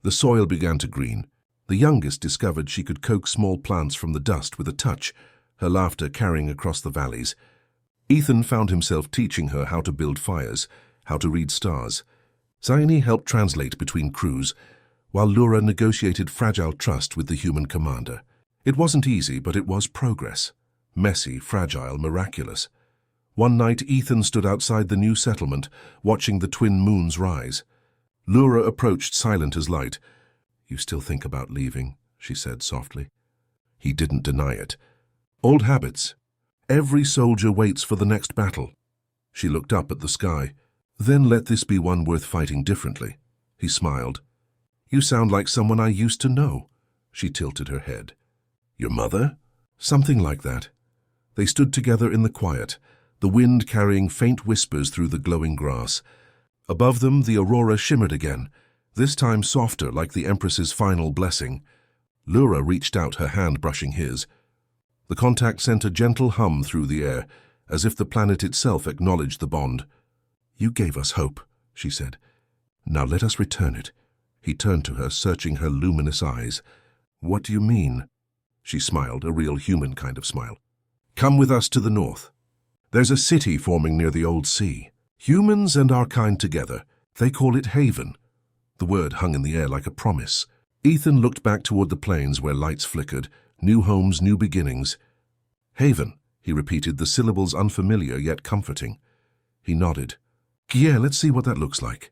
The soil began to green. The youngest discovered she could coax small plants from the dust with a touch, her laughter carrying across the valleys. Ethan found himself teaching her how to build fires, how to read stars. Scifi helped translate between crews, while Lura negotiated fragile trust with the human commander. It wasn't easy, but it was progress. Messy, fragile, miraculous. One night, Ethan stood outside the new settlement, watching the twin moons rise. Lura approached, silent as light. You still think about leaving, she said softly. He didn't deny it. Old habits. Every soldier waits for the next battle. She looked up at the sky. Then let this be one worth fighting differently. He smiled. You sound like someone I used to know. She tilted her head. Your mother? Something like that. They stood together in the quiet, the wind carrying faint whispers through the glowing grass. Above them, the aurora shimmered again, this time softer, like the Empress's final blessing. Lura reached out, her hand brushing his. The contact sent a gentle hum through the air, as if the planet itself acknowledged the bond. You gave us hope, she said. Now let us return it. He turned to her, searching her luminous eyes. What do you mean? She smiled, a real human kind of smile. Come with us to the north. There's a city forming near the old sea. Humans and our kind together. They call it Haven. The word hung in the air like a promise. Ethan looked back toward the plains where lights flickered. New homes, new beginnings. Haven, he repeated, the syllables unfamiliar yet comforting. He nodded. Yeah, let's see what that looks like.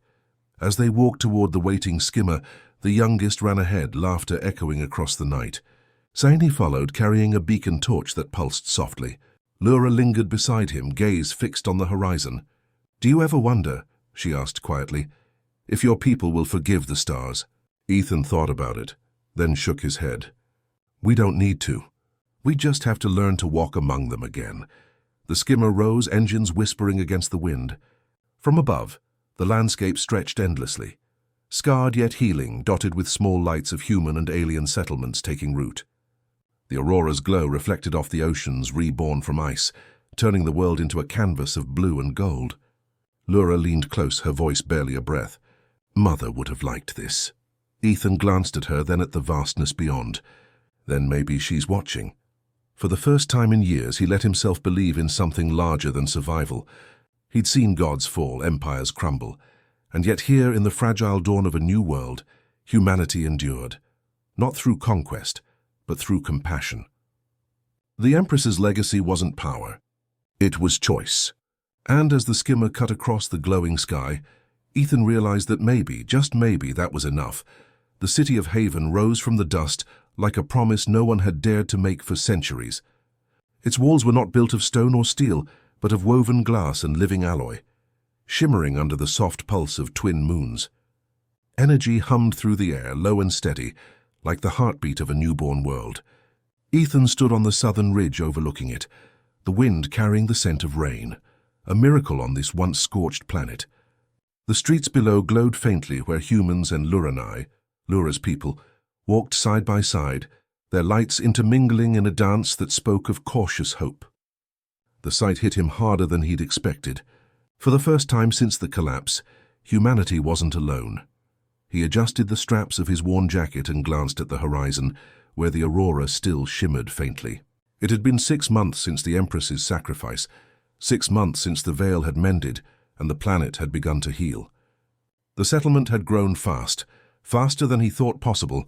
As they walked toward the waiting skimmer, the youngest ran ahead, laughter echoing across the night. Scifi followed, carrying a beacon torch that pulsed softly. Lura lingered beside him, gaze fixed on the horizon. Do you ever wonder, she asked quietly, if your people will forgive the stars? Ethan thought about it, then shook his head. We don't need to. We just have to learn to walk among them again. The skimmer rose, engines whispering against the wind. From above, the landscape stretched endlessly, scarred yet healing, dotted with small lights of human and alien settlements taking root. The aurora's glow reflected off the oceans reborn from ice, turning the world into a canvas of blue and gold. Lura leaned close, her voice barely a breath. Mother would have liked this. Ethan glanced at her, then at the vastness beyond. Then maybe she's watching. For the first time in years, he let himself believe in something larger than survival. He'd seen gods fall, empires crumble, and yet here, in the fragile dawn of a new world, humanity endured, not through conquest, but through compassion. The Empress's legacy wasn't power. It was choice. And as the skimmer cut across the glowing sky, Ethan realized that maybe, just maybe, that was enough. The city of Haven rose from the dust like a promise no one had dared to make for centuries. Its walls were not built of stone or steel, but of woven glass and living alloy, shimmering under the soft pulse of twin moons. Energy hummed through the air, low and steady, like the heartbeat of a newborn world. Ethan stood on the southern ridge overlooking it, the wind carrying the scent of rain, a miracle on this once scorched planet. The streets below glowed faintly where humans and Lura's people, walked side by side, their lights intermingling in a dance that spoke of cautious hope. The sight hit him harder than he'd expected. For the first time since the collapse, humanity wasn't alone. He adjusted the straps of his worn jacket and glanced at the horizon, where the aurora still shimmered faintly. It had been 6 months since the Empress's sacrifice, 6 months since the veil had mended and the planet had begun to heal. The settlement had grown fast, faster than he thought possible,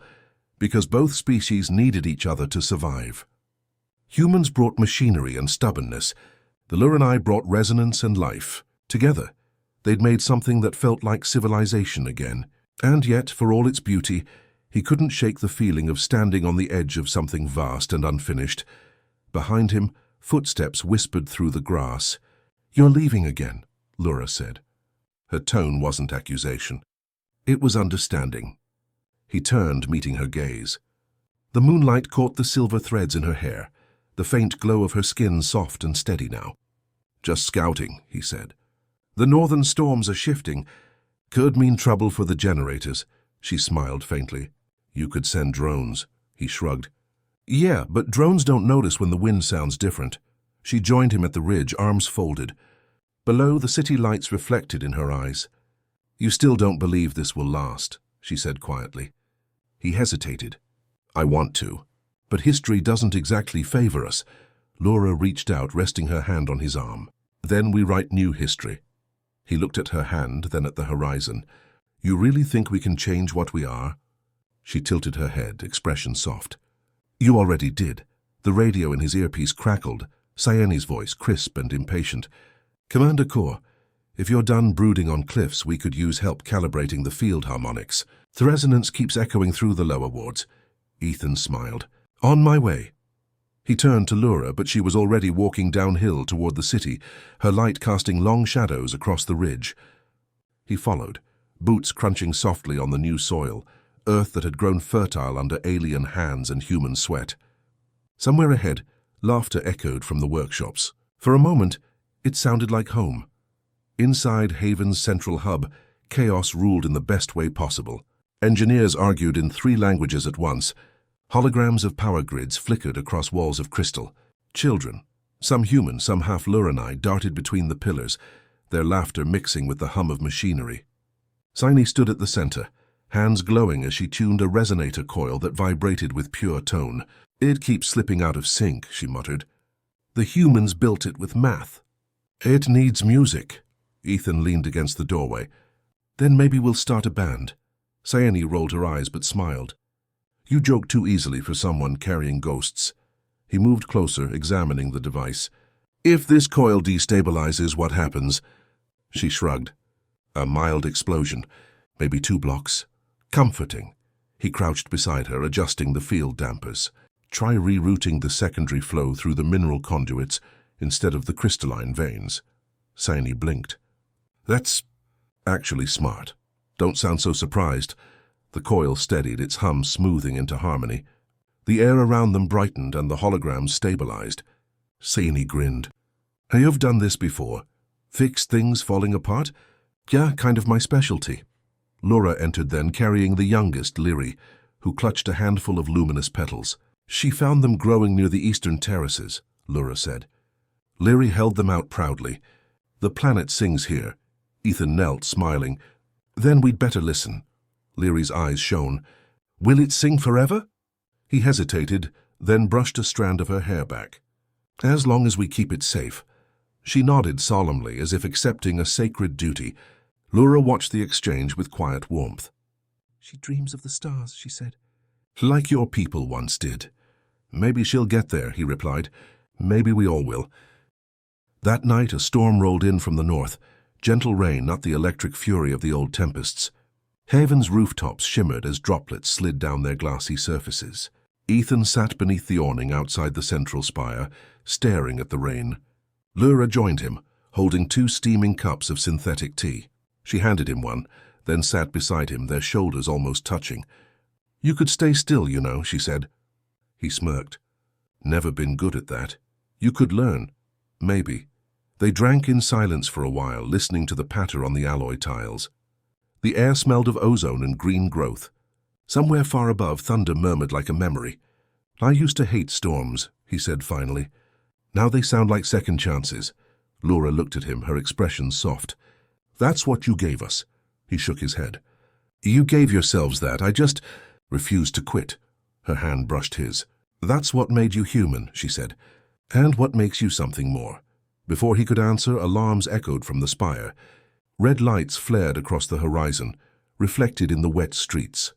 because both species needed each other to survive. Humans brought machinery and stubbornness. The Luranai brought resonance and life. Together, they'd made something that felt like civilization again. And yet, for all its beauty, he couldn't shake the feeling of standing on the edge of something vast and unfinished. Behind him, footsteps whispered through the grass. "You're leaving again," Lura said. Her tone wasn't accusation. It was understanding. He turned, meeting her gaze. The moonlight caught the silver threads in her hair, the faint glow of her skin soft and steady now. "Just scouting," he said. "The northern storms are shifting. Could mean trouble for the generators." She smiled faintly. "You could send drones," he shrugged. "Yeah, but drones don't notice when the wind sounds different." She joined him at the ridge, arms folded. Below, the city lights reflected in her eyes. "You still don't believe this will last," she said quietly. He hesitated. "I want to. But history doesn't exactly favor us." Laura reached out, resting her hand on his arm. "Then we write new history." He looked at her hand, then at the horizon. "You really think we can change what we are?" She tilted her head, expression soft. "You already did." The radio in his earpiece crackled, Scifi's voice crisp and impatient. "Commander Core, if you're done brooding on cliffs, we could use help calibrating the field harmonics. The resonance keeps echoing through the lower wards." Ethan smiled. "On my way." He turned to Lura, but she was already walking downhill toward the city, her light casting long shadows across the ridge. He followed, boots crunching softly on the new soil, earth that had grown fertile under alien hands and human sweat. Somewhere ahead, laughter echoed from the workshops. For a moment, it sounded like home. Inside Haven's central hub, chaos ruled in the best way possible. Engineers argued in 3 languages at once. Holograms of power grids flickered across walls of crystal. Children, some human, some half Luranai, darted between the pillars, their laughter mixing with the hum of machinery. Scifi stood at the center, hands glowing as she tuned a resonator coil that vibrated with pure tone. "It keeps slipping out of sync," she muttered. "The humans built it with math." "It needs music." Ethan leaned against the doorway. "Then maybe we'll start a band." Scifi rolled her eyes but smiled. "You joke too easily for someone carrying ghosts." He moved closer, examining the device. "If this coil destabilizes, what happens?" She shrugged. "A mild explosion, maybe 2 blocks. Comforting." He crouched beside her, adjusting the field dampers. "Try rerouting the secondary flow through the mineral conduits instead of the crystalline veins." Scifi blinked. "That's actually smart. Don't sound so surprised." The coil steadied, its hum smoothing into harmony. The air around them brightened and the holograms stabilized. Scifi grinned. "You've done this before. Fixed things falling apart? Yeah, kind of my specialty." Laura entered then, carrying the youngest, Lyri, who clutched a handful of luminous petals. "She found them growing near the eastern terraces," Laura said. Lyri held them out proudly. "The planet sings here." Ethan knelt, smiling. "Then we'd better listen." Lyri's eyes shone. "Will it sing forever?" He hesitated, then brushed a strand of her hair back. "As long as we keep it safe." She nodded solemnly, as if accepting a sacred duty. Laura watched the exchange with quiet warmth. "She dreams of the stars," she said. "Like your people once did." "Maybe she'll get there," he replied. "Maybe we all will." That night a storm rolled in from the north. Gentle rain, not the electric fury of the old tempests. Haven's rooftops shimmered as droplets slid down their glassy surfaces. Ethan sat beneath the awning outside the central spire, staring at the rain. Lura joined him, holding 2 steaming cups of synthetic tea. She handed him one, then sat beside him, their shoulders almost touching. "You could stay still, you know," she said. He smirked. "Never been good at that. You could learn. Maybe." They drank in silence for a while, listening to the patter on the alloy tiles. The air smelled of ozone and green growth. Somewhere far above, thunder murmured like a memory. "I used to hate storms," he said finally. "Now they sound like second chances." Laura looked at him, her expression soft. "That's what you gave us." He shook his head. "You gave yourselves that. I just refused to quit." Her hand brushed his. "That's what made you human," she said. "And what makes you something more." Before he could answer, alarms echoed from the spire. Red lights flared across the horizon, reflected in the wet streets.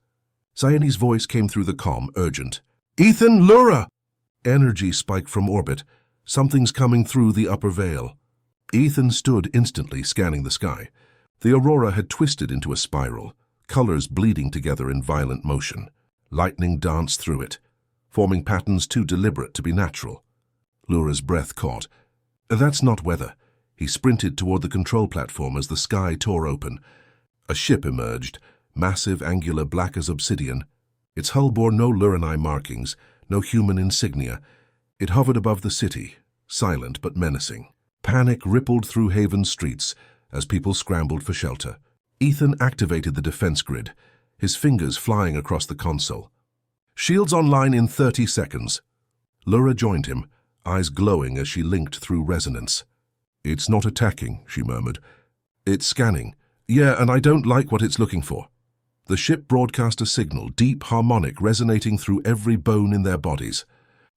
Scifi's voice came through the comm, urgent. "Ethan, Laura!" Energy spiked from orbit. "Something's coming through the upper veil." Ethan stood instantly, scanning the sky. The aurora had twisted into a spiral, colors bleeding together in violent motion. Lightning danced through it, forming patterns too deliberate to be natural. Laura's breath caught. "That's not weather." He sprinted toward the control platform as the sky tore open. A ship emerged, massive, angular, black as obsidian. Its hull bore no Lurani markings, no human insignia. It hovered above the city, silent but menacing. Panic rippled through Haven's streets as people scrambled for shelter. Ethan activated the defense grid, his fingers flying across the console. "Shields online in 30 seconds. Laura joined him, eyes glowing as she linked through resonance. "It's not attacking," she murmured. "It's scanning. Yeah, and I don't like what it's looking for." The ship broadcast a signal, deep, harmonic, resonating through every bone in their bodies.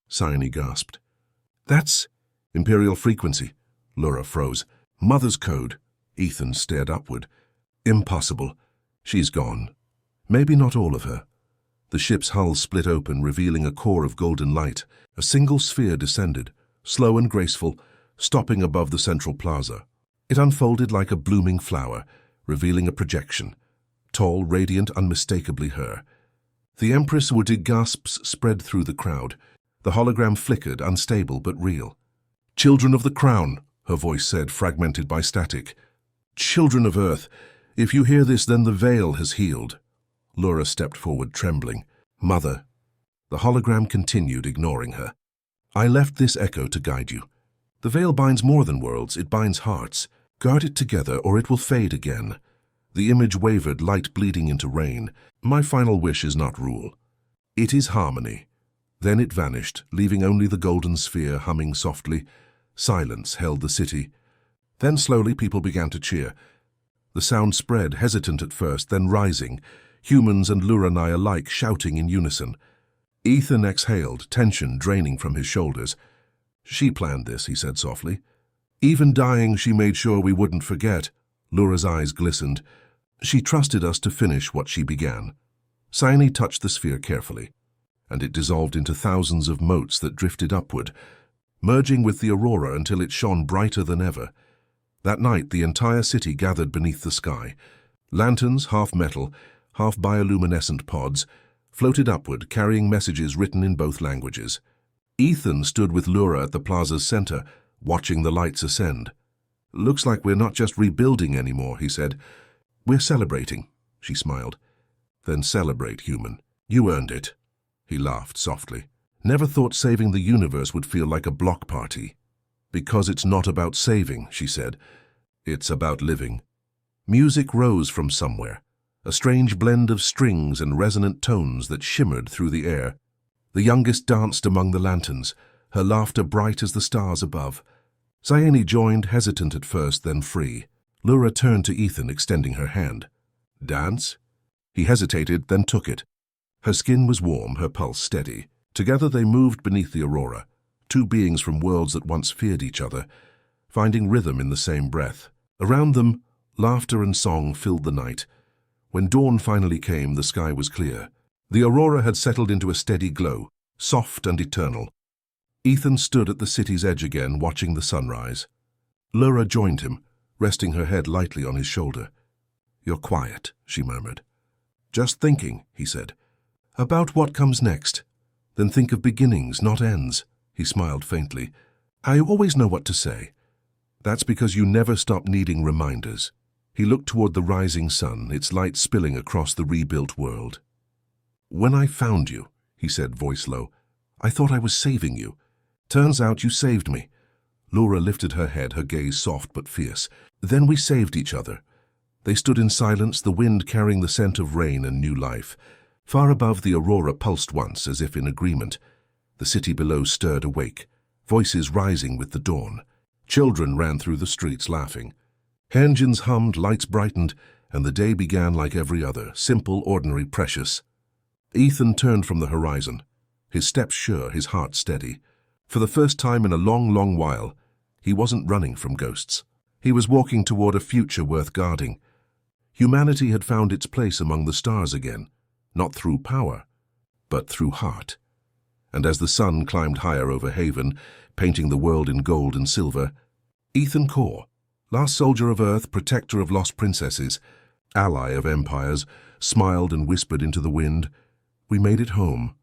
Scifi gasped. "That's Imperial frequency." Laura froze. "Mother's code." Ethan stared upward. "Impossible. She's gone." Maybe not all of her. The ship's hull split open, revealing a core of golden light. A single sphere descended, slow and graceful, stopping above the central plaza. It unfolded like a blooming flower, revealing a projection. Tall, radiant, unmistakably her. The Empress wooded gasps spread through the crowd. The hologram flickered, unstable but real. "Children of the Crown," her voice said, fragmented by static. "Children of Earth, if you hear this, then the veil has healed." Laura stepped forward, trembling. "Mother." The hologram continued, ignoring her. "I left this echo to guide you. The veil binds more than worlds, it binds hearts. Guard it together, or it will fade again." The image wavered, light bleeding into rain. "My final wish is not rule. It is harmony." Then it vanished, leaving only the golden sphere humming softly. Silence held the city. Then slowly people began to cheer. The sound spread, hesitant at first, then rising, humans and Lurani alike shouting in unison. Ethan exhaled, tension draining from his shoulders. "She planned this," he said softly. "Even dying, she made sure we wouldn't forget." Laura's eyes glistened. "She trusted us to finish what she began." Scifi touched the sphere carefully, and it dissolved into thousands of motes that drifted upward, merging with the aurora until it shone brighter than ever. That night, the entire city gathered beneath the sky. Lanterns, half metal, half bioluminescent pods, floated upward, carrying messages written in both languages. Ethan stood with Laura at the plaza's center, watching the lights ascend. "Looks like we're not just rebuilding anymore," he said. "We're celebrating," she smiled. "Then celebrate, human. You earned it." He laughed softly. "Never thought saving the universe would feel like a block party." "Because it's not about saving," she said. "It's about living." Music rose from somewhere, a strange blend of strings and resonant tones that shimmered through the air. The youngest danced among the lanterns, her laughter bright as the stars above. Scifi joined, hesitant at first, then free. Laura turned to Ethan, extending her hand. "Dance?" He hesitated, then took it. Her skin was warm, her pulse steady. Together they moved beneath the aurora, two beings from worlds that once feared each other, finding rhythm in the same breath. Around them, laughter and song filled the night. When dawn finally came, the sky was clear. The aurora had settled into a steady glow, soft and eternal. Ethan stood at the city's edge again, watching the sunrise. Laura joined him, resting her head lightly on his shoulder. "You're quiet," she murmured. "Just thinking," he said. "About what comes next. Then think of beginnings, not ends." He smiled faintly. "I always know what to say." "That's because you never stop needing reminders." He looked toward the rising sun, its light spilling across the rebuilt world. "When I found you," he said, voice low, "I thought I was saving you. Turns out you saved me." Laura lifted her head, her gaze soft but fierce. "Then we saved each other." They stood in silence, the wind carrying the scent of rain and new life. Far above, the aurora pulsed once, as if in agreement. The city below stirred awake, voices rising with the dawn. Children ran through the streets laughing. Engines hummed, lights brightened, and the day began like every other, simple, ordinary, precious. Ethan turned from the horizon, his steps sure, his heart steady. For the first time in a long, long while, he wasn't running from ghosts. He was walking toward a future worth guarding. Humanity had found its place among the stars again, not through power, but through heart. And as the sun climbed higher over Haven, painting the world in gold and silver, Ethan Core, last soldier of Earth, protector of lost princesses, ally of empires, smiled and whispered into the wind, "We made it home."